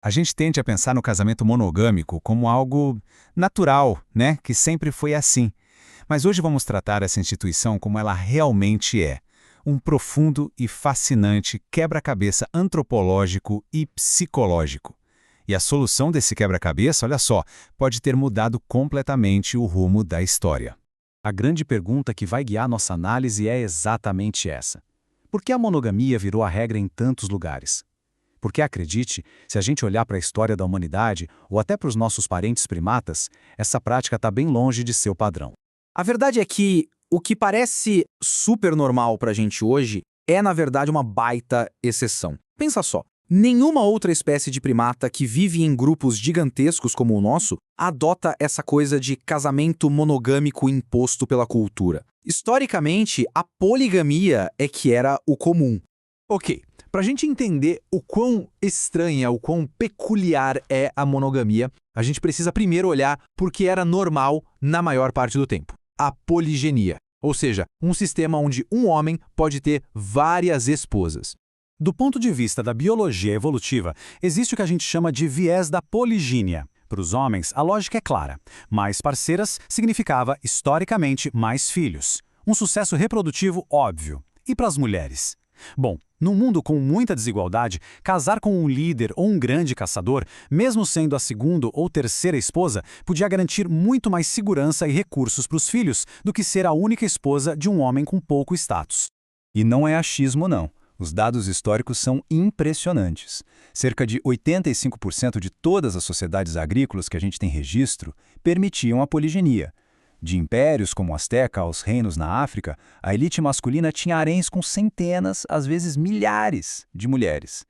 A gente tende a pensar no casamento monogâmico como algo natural, né? Que sempre foi assim. Mas hoje vamos tratar essa instituição como ela realmente é. Um profundo e fascinante quebra-cabeça antropológico e psicológico. E a solução desse quebra-cabeça, olha só, pode ter mudado completamente o rumo da história. A grande pergunta que vai guiar nossa análise é exatamente essa. Por que a monogamia virou a regra em tantos lugares? Porque, acredite, se a gente olhar para a história da humanidade, ou até para os nossos parentes primatas, essa prática está bem longe de ser o padrão. A verdade é que o que parece super normal pra gente hoje é, na verdade, uma baita exceção. Pensa só, nenhuma outra espécie de primata que vive em grupos gigantescos como o nosso adota essa coisa de casamento monogâmico imposto pela cultura. Historicamente, a poligamia é que era o comum. Ok, para a gente entender o quão estranha, o quão peculiar é a monogamia, a gente precisa primeiro olhar por que era normal na maior parte do tempo. A poligenia, ou seja, um sistema onde um homem pode ter várias esposas. Do ponto de vista da biologia evolutiva, existe o que a gente chama de viés da poligínia. Para os homens, a lógica é clara. Mais parceiras significava, historicamente, mais filhos. Um sucesso reprodutivo óbvio. E para as mulheres? Bom, num mundo com muita desigualdade, casar com um líder ou um grande caçador, mesmo sendo a segunda ou terceira esposa, podia garantir muito mais segurança e recursos para os filhos do que ser a única esposa de um homem com pouco status. E não é achismo, não. Os dados históricos são impressionantes. Cerca de 85% de todas as sociedades agrícolas que a gente tem registro permitiam a poligenia. De impérios como o Azteca aos reinos na África, a elite masculina tinha haréns com centenas, às vezes milhares, de mulheres.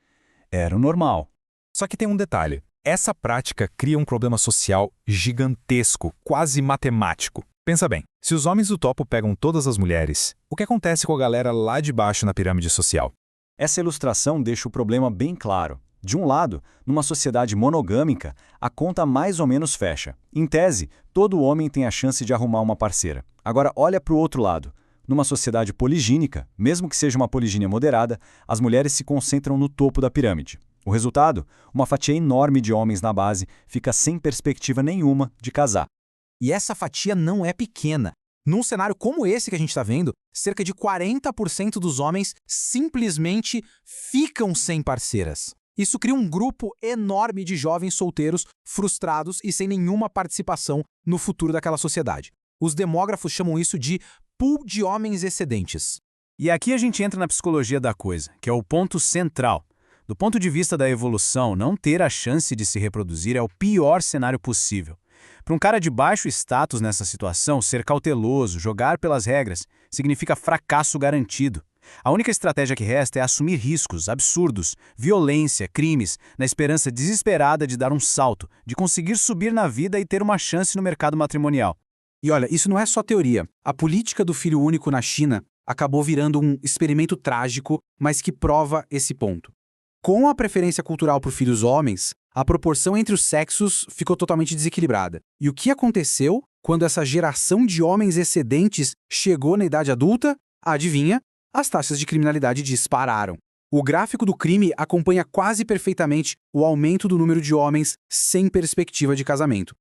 Era o normal. Só que tem um detalhe. Essa prática cria um problema social gigantesco, quase matemático. Pensa bem, se os homens do topo pegam todas as mulheres, o que acontece com a galera lá de baixo na pirâmide social? Essa ilustração deixa o problema bem claro. De um lado, numa sociedade monogâmica, a conta mais ou menos fecha. Em tese, todo homem tem a chance de arrumar uma parceira. Agora, olha para o outro lado. Numa sociedade poligínica, mesmo que seja uma poligínia moderada, as mulheres se concentram no topo da pirâmide. O resultado? Uma fatia enorme de homens na base fica sem perspectiva nenhuma de casar. E essa fatia não é pequena. Num cenário como esse que a gente está vendo, cerca de 40% dos homens simplesmente ficam sem parceiras. Isso cria um grupo enorme de jovens solteiros, frustrados e sem nenhuma participação no futuro daquela sociedade. Os demógrafos chamam isso de pool de homens excedentes. E aqui a gente entra na psicologia da coisa, que é o ponto central. Do ponto de vista da evolução, não ter a chance de se reproduzir é o pior cenário possível. Para um cara de baixo status nessa situação, ser cauteloso, jogar pelas regras, significa fracasso garantido. A única estratégia que resta é assumir riscos absurdos, violência, crimes, na esperança desesperada de dar um salto, de conseguir subir na vida e ter uma chance no mercado matrimonial. E olha, isso não é só teoria. A política do filho único na China acabou virando um experimento trágico, mas que prova esse ponto. Com a preferência cultural por filhos homens, a proporção entre os sexos ficou totalmente desequilibrada. E o que aconteceu quando essa geração de homens excedentes chegou na idade adulta? Adivinha? As taxas de criminalidade dispararam. O gráfico do crime acompanha quase perfeitamente o aumento do número de homens sem perspectiva de casamento.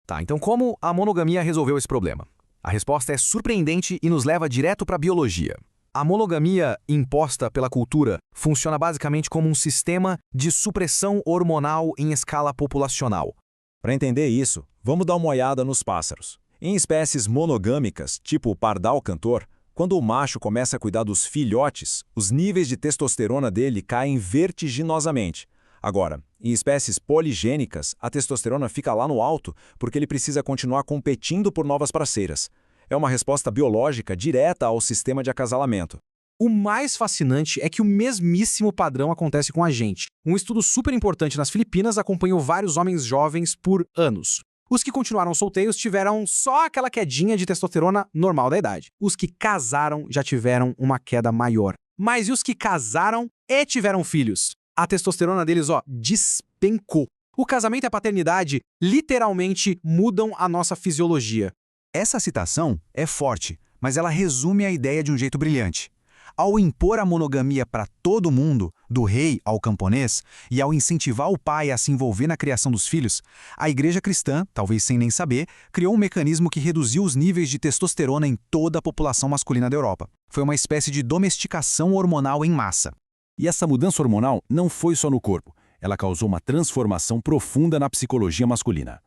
Tá, então como a monogamia resolveu esse problema? A resposta é surpreendente e nos leva direto para a biologia. A monogamia imposta pela cultura funciona basicamente como um sistema de supressão hormonal em escala populacional. Para entender isso, vamos dar uma olhada nos pássaros. Em espécies monogâmicas, tipo o pardal cantor, quando o macho começa a cuidar dos filhotes, os níveis de testosterona dele caem vertiginosamente. Agora, em espécies poligênicas, a testosterona fica lá no alto porque ele precisa continuar competindo por novas parceiras. É uma resposta biológica direta ao sistema de acasalamento. O mais fascinante é que o mesmíssimo padrão acontece com a gente. Um estudo super importante nas Filipinas acompanhou vários homens jovens por anos. Os que continuaram solteiros tiveram só aquela quedinha de testosterona normal da idade. Os que casaram já tiveram uma queda maior. Mas e os que casaram e tiveram filhos? A testosterona deles, despencou. O casamento e a paternidade literalmente mudam a nossa fisiologia. Essa citação é forte, mas ela resume a ideia de um jeito brilhante. Ao impor a monogamia para todo mundo, do rei ao camponês, e ao incentivar o pai a se envolver na criação dos filhos, a igreja cristã, talvez sem nem saber, criou um mecanismo que reduziu os níveis de testosterona em toda a população masculina da Europa. Foi uma espécie de domesticação hormonal em massa. E essa mudança hormonal não foi só no corpo, ela causou uma transformação profunda na psicologia masculina.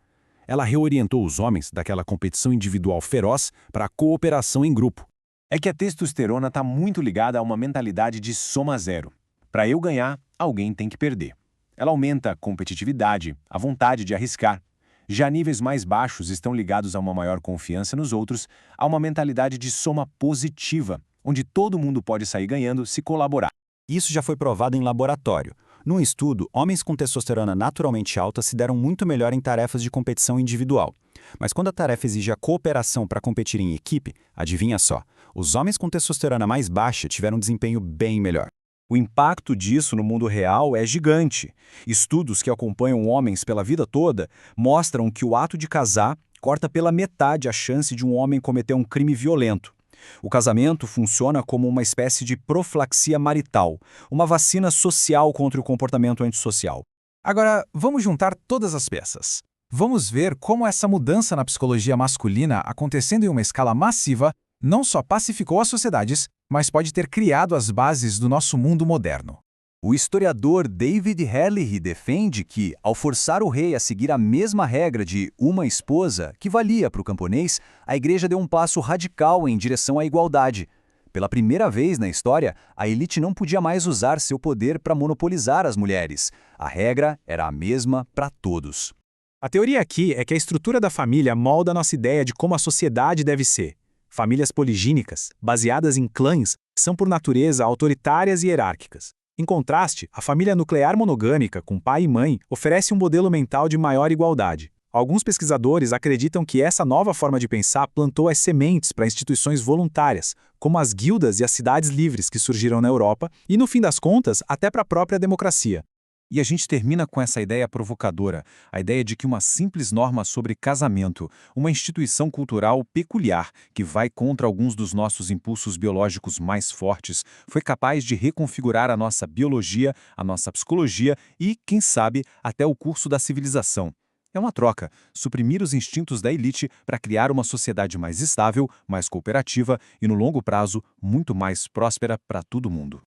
Ela reorientou os homens daquela competição individual feroz para a cooperação em grupo. É que a testosterona está muito ligada a uma mentalidade de soma zero. Para eu ganhar, alguém tem que perder. Ela aumenta a competitividade, a vontade de arriscar. Já níveis mais baixos estão ligados a uma maior confiança nos outros, a uma mentalidade de soma positiva, onde todo mundo pode sair ganhando se colaborar. Isso já foi provado em laboratório. Num estudo, homens com testosterona naturalmente alta se deram muito melhor em tarefas de competição individual. Mas quando a tarefa exige a cooperação para competir em equipe, adivinha só, os homens com testosterona mais baixa tiveram um desempenho bem melhor. O impacto disso no mundo real é gigante. Estudos que acompanham homens pela vida toda mostram que o ato de casar corta pela metade a chance de um homem cometer um crime violento. O casamento funciona como uma espécie de profilaxia marital, uma vacina social contra o comportamento antissocial. Agora, vamos juntar todas as peças. Vamos ver como essa mudança na psicologia masculina, acontecendo em uma escala massiva, não só pacificou as sociedades, mas pode ter criado as bases do nosso mundo moderno. O historiador David Herlihy defende que, ao forçar o rei a seguir a mesma regra de uma esposa que valia para o camponês, a igreja deu um passo radical em direção à igualdade. Pela primeira vez na história, a elite não podia mais usar seu poder para monopolizar as mulheres. A regra era a mesma para todos. A teoria aqui é que a estrutura da família molda a nossa ideia de como a sociedade deve ser. Famílias poligínicas, baseadas em clãs, são por natureza autoritárias e hierárquicas. Em contraste, a família nuclear monogâmica, com pai e mãe, oferece um modelo mental de maior igualdade. Alguns pesquisadores acreditam que essa nova forma de pensar plantou as sementes para instituições voluntárias, como as guildas e as cidades livres que surgiram na Europa, e, no fim das contas, até para a própria democracia. E a gente termina com essa ideia provocadora, a ideia de que uma simples norma sobre casamento, uma instituição cultural peculiar que vai contra alguns dos nossos impulsos biológicos mais fortes, foi capaz de reconfigurar a nossa biologia, a nossa psicologia e, quem sabe, até o curso da civilização. É uma troca, suprimir os instintos da elite para criar uma sociedade mais estável, mais cooperativa e, no longo prazo, muito mais próspera para todo mundo.